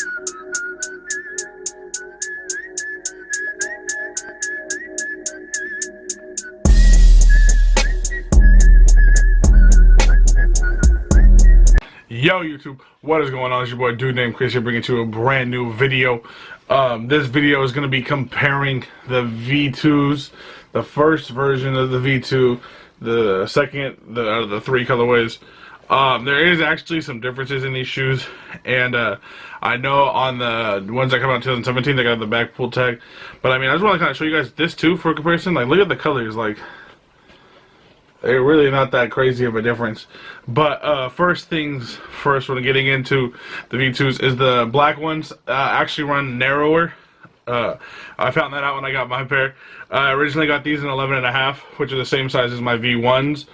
Yo YouTube, what is going on? It's your boy Dude named Chris here, bringing to a brand new video. This video is going to be comparing the V2's, the first version of the V2, the second, the three colorways. There is actually some differences in these shoes, and I know on the ones that come out in 2017 they got the back pull tag, but I mean I just want to kind of show you guys this too for comparison. Like, look at the colors, like they're really not that crazy of a difference. But first things first, when getting into the V2's, is the black ones actually run narrower. I found that out when I got my pair. I originally got these in 11.5, which are the same size as my V1's.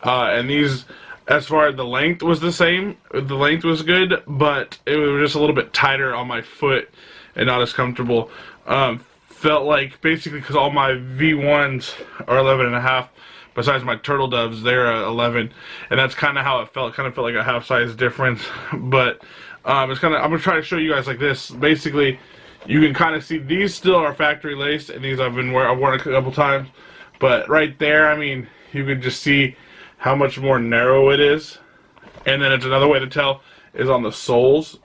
And these, as far as the length was the same, the length was good, but it was just a little bit tighter on my foot and not as comfortable. Felt like, basically, because all my V1's are 11.5, besides my turtle doves, they're 11, and that's kind of how it felt. It kind of felt like a half-size difference, but it's kind of. I'm gonna try to show you guys like this. Basically, you can kind of see these still are factory laced, and these I've worn a couple times. But right there, I mean, you can just see how much more narrow it is. And then it's another way to tell is on the soles.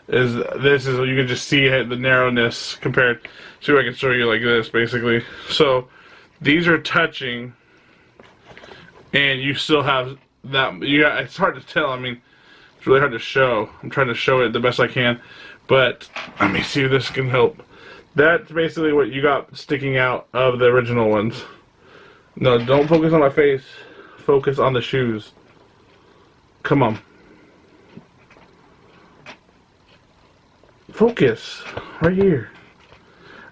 You can just see the narrowness compared. See if I can show you like this, basically. So these are touching. And you still have that. It's hard to tell. I mean, it's really hard to show. I'm trying to show it the best I can, but let me see if this can help. That's basically what you got sticking out of the original ones. No, don't focus on my face. Focus on the shoes. Come on. Focus. Right here.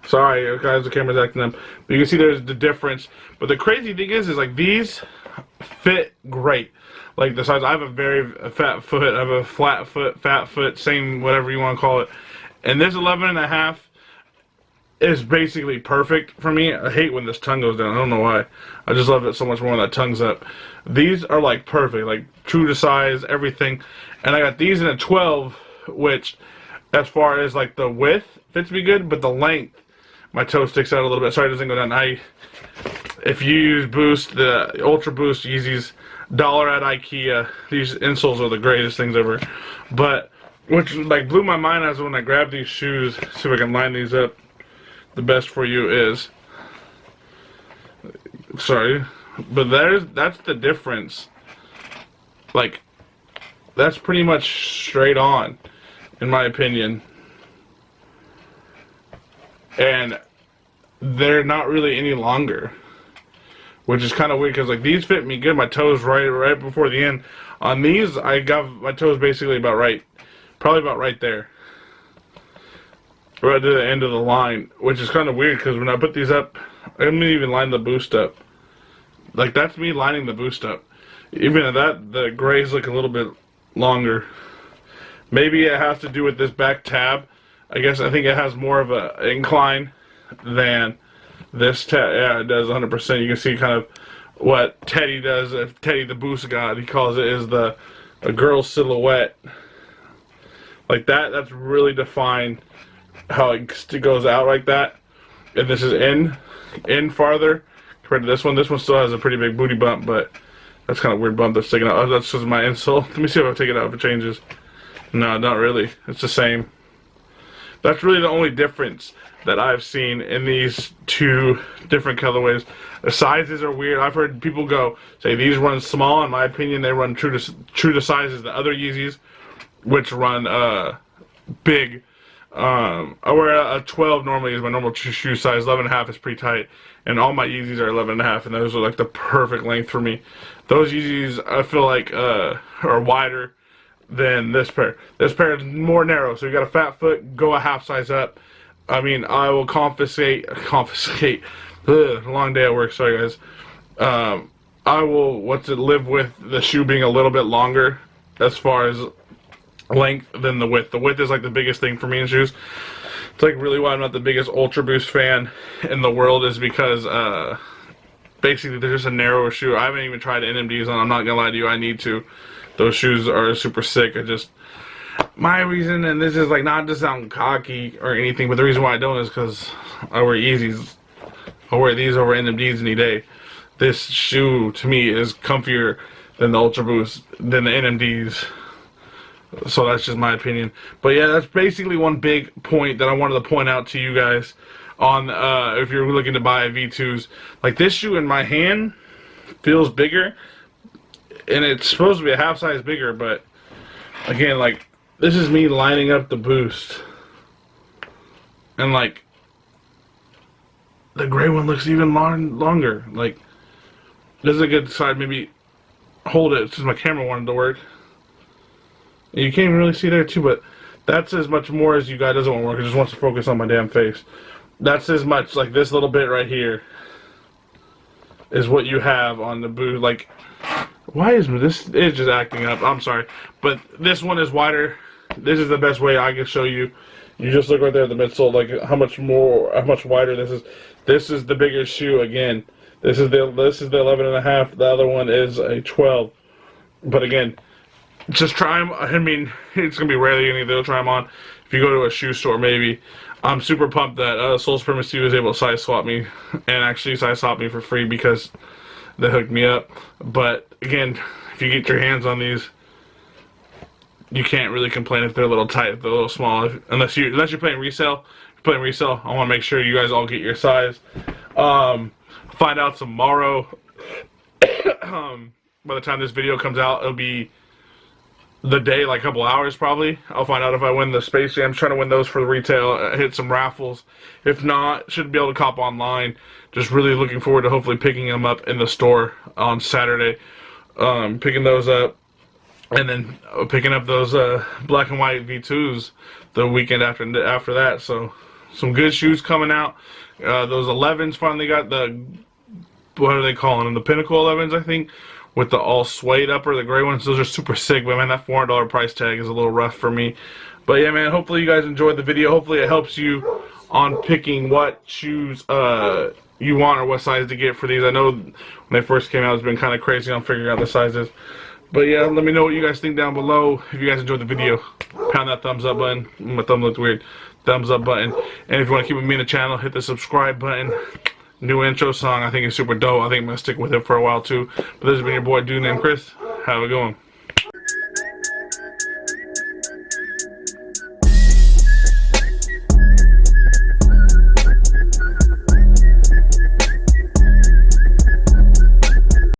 Sorry, guys, the camera's acting up. But you can see there's the difference. But the crazy thing is like these fit great. Like the size, I have a very fat foot, I have a flat foot, fat foot, same whatever you want to call it. And this 11.5 is basically perfect for me. I hate when this tongue goes down. I don't know why. I just love it so much more when that tongue's up. These are like perfect, like true to size, everything. And I got these in a 12, which as far as like the width fits me good, but the length, my toe sticks out a little bit. Sorry, it doesn't go down. If you use Boost, the Ultra Boost Yeezys, $1 at IKEA, these insoles are the greatest things ever. But which like blew my mind as when I grabbed these shoes. See if I can line these up. The best for you is, sorry, but that's the difference. Like, that's pretty much straight on, in my opinion. And they're not really any longer, which is kind of weird because like these fit me good. My toes right before the end. On these, I got my toes basically about right, probably about right there, right to the end of the line, which is kind of weird because when I put these up, I didn't even line the Boost up. Like, that's me lining the Boost up. Even at that, the grays look a little bit longer. Maybe it has to do with this back tab. I think it has more of an incline than this tab. Yeah, it does 100%. You can see kind of what Teddy does. If Teddy the Boost God, he calls it, is a girl silhouette. Like that. That's really defined how it goes out like that. And this is in farther compared to this one. This one still has a pretty big booty bump, but that's kind of weird bump that's sticking out. Oh, that's just my insole. Let me see if I take it out if it changes. No, not really. It's the same. That's really the only difference that I've seen in these two different colorways. The sizes are weird. I've heard people say these run small. In my opinion, they run true to size as the other Yeezys, which run big. I wear a 12 normally is my normal shoe size. 11.5 is pretty tight, and all my Yeezys are 11.5, and those are like the perfect length for me. Those Yeezys I feel like are wider than this pair. This pair is more narrow, so you got a fat foot, go a half size up. I mean, I will confiscate. Long day at work, sorry guys. I will live with the shoe being a little bit longer as far as length than the width. The width is like the biggest thing for me in shoes. It's like really why I'm not the biggest Ultra Boost fan in the world, is because basically they're just a narrower shoe. I haven't even tried NMDs on. I'm not gonna lie to you, I need to. Those shoes are super sick. my reason, and this is like not to sound cocky or anything, but the reason why I don't is because I wear Yeezys. I wear these over NMDs any day. This shoe to me is comfier than the Ultra Boost, than the NMDs. So that's just my opinion. But yeah, that's basically one big point that I wanted to point out to you guys on if you're looking to buy a V2's. Like, this shoe in my hand feels bigger, and it's supposed to be a half size bigger, but again, like, this is me lining up the Boost, and like the gray one looks even longer. Like, this is a good side. Maybe hold it since my camera wanted to work. And you can't even really see there too, but that's as much more as you guys doesn't want to work. It just wants to focus on my damn face. That's as much, like this little bit right here is what you have on the boot. Like, why is this? It's just acting up. I'm sorry, but this one is wider. This is the best way I can show you. You just look right there at the midsole, like how much wider this is. This is the bigger shoe again. This is the 11.5. The other one is a 12. But again, just try them. I mean, it's gonna be rarely any of they'll try them on. If you go to a shoe store, maybe. I'm super pumped that Soul Supremacy was able to size swap me, and actually size swap me for free because they hooked me up. But again, if you get your hands on these, you can't really complain if they're a little tight, if they're a little small. Unless you're playing resale. If you're playing resale, I want to make sure you guys all get your size. Find out tomorrow. By the time this video comes out, it'll be the day, like a couple hours probably. I'll find out if I win the Space Jams. Trying to win those for the retail, hit some raffles. If not, should be able to cop online. Just really looking forward to hopefully picking them up in the store on Saturday. Picking those up, and then picking up those black and white V2's the weekend after that. So some good shoes coming out. Those 11s finally got the, what are they calling them? The Pinnacle 11s, I think. With the all suede upper, the gray ones, those are super sick, but man, that $400 price tag is a little rough for me. But yeah, man, hopefully you guys enjoyed the video. Hopefully it helps you on picking what shoes you want or what size to get for these. I know when they first came out, it's been kind of crazy on figuring out the sizes. But yeah, let me know what you guys think down below. If you guys enjoyed the video, pound that thumbs up button. My thumb looked weird. Thumbs up button. And if you want to keep with me in the channel, hit the subscribe button. New intro song, I think it's super dope. I think I'm going to stick with it for a while too. But this has been your boy, dude named Chris. Have a good one.